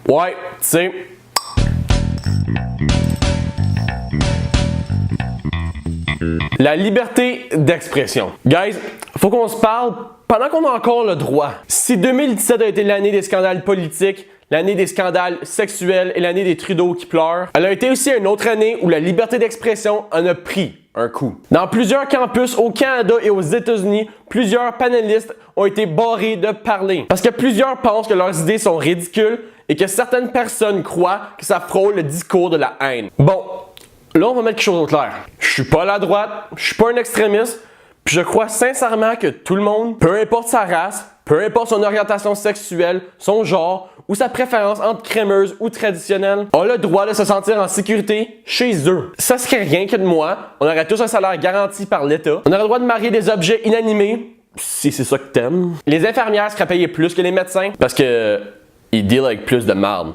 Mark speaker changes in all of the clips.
Speaker 1: Ouais, tu sais. La liberté d'expression. Guys, faut qu'on se parle pendant qu'on a encore le droit. Si 2017 a été l'année des scandales politiques, l'année des scandales sexuels et l'année des Trudeau qui pleurent, elle a été aussi une autre année où la liberté d'expression en a pris un coup. Dans plusieurs campus au Canada et aux États-Unis, plusieurs panélistes ont été barrés de parler. Parce que plusieurs pensent que leurs idées sont ridicules et que certaines personnes croient que ça frôle le discours de la haine. Bon, là on va mettre quelque chose au clair. Je suis pas à la droite, je suis pas un extrémiste, puis je crois sincèrement que tout le monde, peu importe sa race, peu importe son orientation sexuelle, son genre ou sa préférence entre crémeuse ou traditionnelle, a le droit de se sentir en sécurité chez eux. Ça serait rien que de moi, on aurait tous un salaire garanti par l'État, on aurait le droit de marier des objets inanimés, si c'est ça que t'aimes. Les infirmières seraient payées plus que les médecins parce que ils dealent avec plus de marde.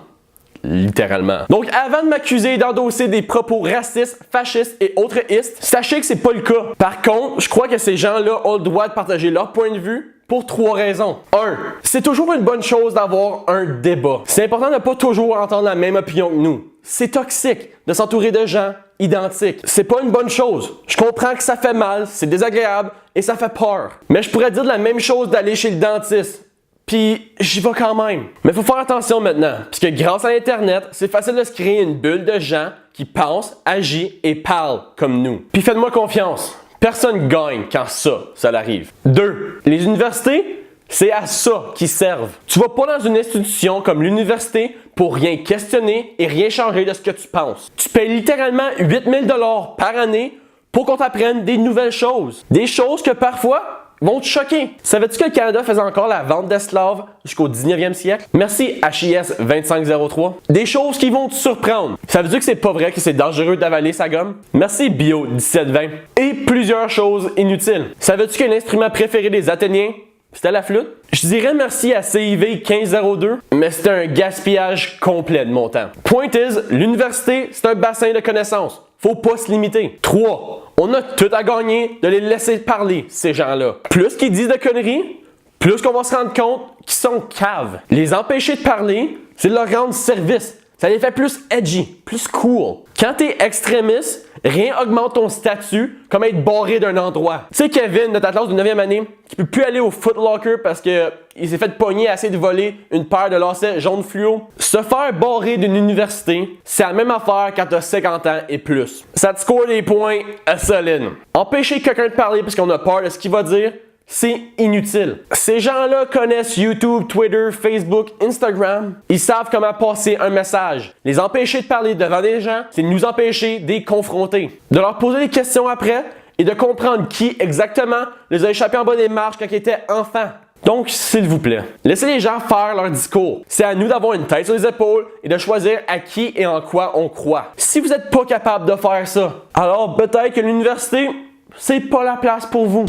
Speaker 1: Littéralement. Donc, avant de m'accuser d'endosser des propos racistes, fascistes et autres istes, sachez que c'est pas le cas. Par contre, je crois que ces gens-là ont le droit de partager leur point de vue pour 3 raisons. 1. C'est toujours une bonne chose d'avoir un débat. C'est important de ne pas toujours entendre la même opinion que nous. C'est toxique de s'entourer de gens identiques. C'est pas une bonne chose. Je comprends que ça fait mal, c'est désagréable et ça fait peur. Mais je pourrais dire de la même chose d'aller chez le dentiste. Puis j'y vais quand même. Mais il faut faire attention maintenant, puisque grâce à Internet, c'est facile de se créer une bulle de gens qui pensent, agissent et parlent comme nous. Puis faites-moi confiance, personne gagne quand ça arrive. 2. Les universités, c'est à ça qu'ils servent. Tu vas pas dans une institution comme l'université pour rien questionner et rien changer de ce que tu penses. Tu payes littéralement 8000 $ par année pour qu'on t'apprenne des nouvelles choses. Des choses que parfois vont te choquer. Savais-tu que le Canada faisait encore la vente d'esclaves jusqu'au 19e siècle? Merci HIS 2503. Des choses qui vont te surprendre. Savais-tu que c'est pas vrai que c'est dangereux d'avaler sa gomme? Merci Bio 1720. Et plusieurs choses inutiles. Savais-tu que l'instrument préféré des Athéniens, c'était la flûte? Je dirais merci à CIV 1502, mais c'était un gaspillage complet de mon temps. Point is, l'université, c'est un bassin de connaissances. Faut pas se limiter. 3. On a tout à gagner de les laisser parler, ces gens-là. Plus qu'ils disent de conneries, plus qu'on va se rendre compte qu'ils sont caves. Les empêcher de parler, c'est de leur rendre service. Ça les fait plus edgy, plus cool. Quand t'es extrémiste, rien augmente ton statut comme être barré d'un endroit. Tu sais Kevin, notre athlète de 9e année, qui peut plus aller au Foot Locker parce que il s'est fait pogner à essayer de voler une paire de lacets jaune fluo. Se faire barrer d'une université, c'est la même affaire quand t'as 50 ans et plus. Ça te score des points à solide. Empêcher quelqu'un de parler parce qu'on a peur de ce qu'il va dire, c'est inutile. Ces gens-là connaissent YouTube, Twitter, Facebook, Instagram. Ils savent comment passer un message. Les empêcher de parler devant des gens, c'est nous empêcher de les confronter. De leur poser des questions après et de comprendre qui exactement les a échappés en bas des marches quand ils étaient enfants. Donc, s'il vous plaît, laissez les gens faire leur discours. C'est à nous d'avoir une tête sur les épaules et de choisir à qui et en quoi on croit. Si vous n'êtes pas capable de faire ça, alors peut-être que l'université, c'est pas la place pour vous.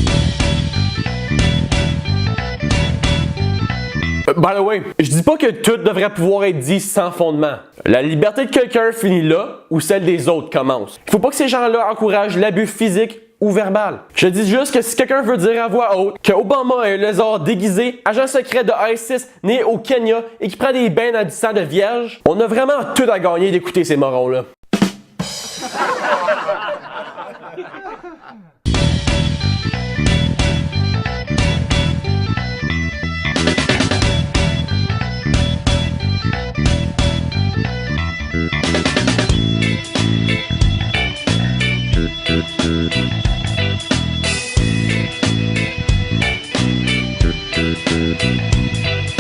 Speaker 1: By the way, je dis pas que tout devrait pouvoir être dit sans fondement. La liberté de quelqu'un finit là où celle des autres commence. Il faut pas que ces gens-là encouragent l'abus physique ou verbal. Je dis juste que si quelqu'un veut dire à voix haute que Obama est un lézard déguisé, agent secret de ISIS né au Kenya et qui prend des bains dans du sang de vierge, on a vraiment tout à gagner d'écouter ces morons-là.